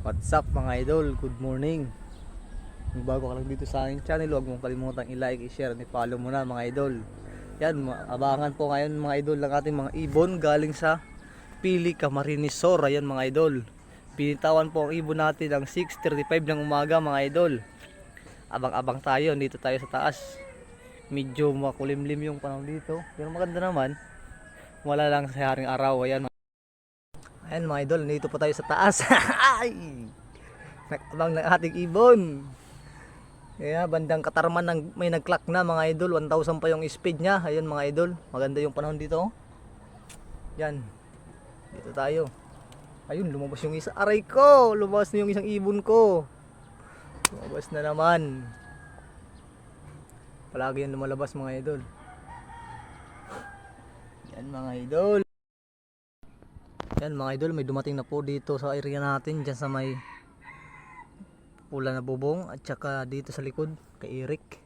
What's up mga idol? Good morning. Kung bago ka lang dito sa aking channel, huwag mong kalimutang i-like, i-share, at i-follow mo na mga idol. Yan, abangan po ngayon mga idol ng ating mga ibon galing sa Pili Camarines Sur. Ayan mga idol. Pinitawan po ang ibon natin ng 6:35 ng umaga mga idol. Abang-abang tayo, dito tayo sa taas. Medyo makulimlim yung panahon dito, pero maganda naman. Wala lang sa haring araw. Ayan mga idol, dito po tayo sa taas. Ay! Nakabang ng ating ibon. Kaya bandang Katarman may nag-clock na mga idol. 1,000 pa yung speed niya. Ayun mga idol, maganda yung panahon dito. Yan, dito tayo. Ayun, lumabas yung isa. Aray ko, lumabas na yung isang ibon ko. Lumabas na naman. Palagi yan lumalabas mga idol. Yan mga idol. Yan mga idol, may dumating na po dito sa area natin, dyan sa may pula na bubong, at saka dito sa likod kay Eric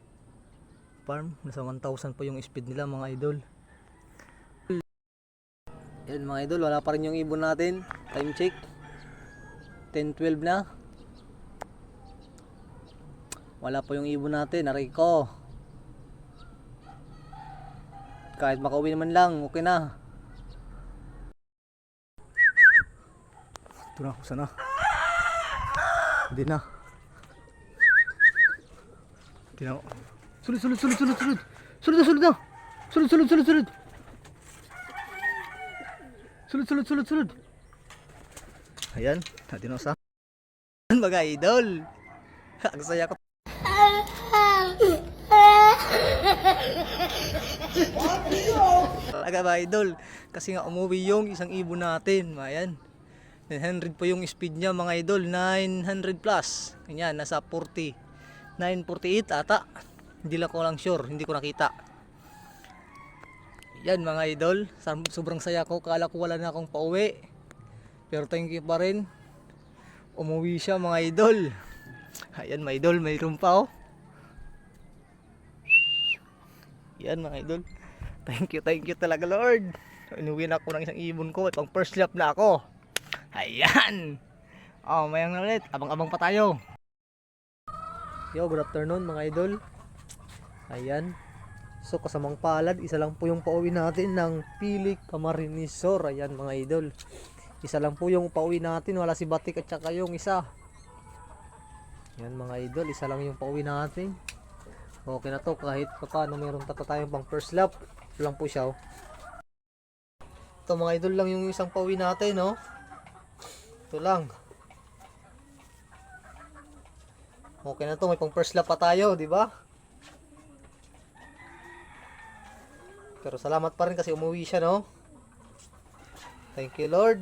Farm. Nasa 1,000 po yung speed nila mga idol. Yan mga idol, wala pa rin yung ibon natin. Time check 10:12 na. Wala po yung ibon natin. Aray ko, kahit makauwi naman lang, okay na. Ito na, sana hindi na. Hindi na. Sulod. Sulod. Ayan, natin na sa mga idol. Ang saya ko. Talaga ba idol? Kasi nga umuwi yung isang ibon natin. Ayan, 900 po yung speed niya mga idol. 900 plus. Ganyan, nasa 40, 948 ata. Hindi lang sure, hindi ko nakita. Yan mga idol, sobrang saya ko. Kala ko wala na akong pauwi, pero thank you pa rin. Umuwi siya mga idol. Ayan mga idol, mayroon pa oh. Yan mga idol, thank you talaga Lord. Inuwi na ako ng isang ibon ko. Pang first lap na ako. Ayan. Oh, mayang na ulit. Abang-abang pa tayo. Yo, good afternoon mga idol. Ayan. So kasamang palad, isa lang po yung pauwi natin ng Pili Camarines Sur. Ayan mga idol, isa lang po yung pauwi natin. Wala si Batik at saka yung isa. Ayan mga idol, isa lang yung pauwi natin. Okay na to, kahit paano mayroon tayong pang first lap. Ito lang po siya oh. Ito mga idol lang yung isang pauwi natin oh. Ito lang. Okay na to, may pang first lap pa tayo, di ba? Pero salamat pa rin kasi umuwi siya, no? Thank you Lord.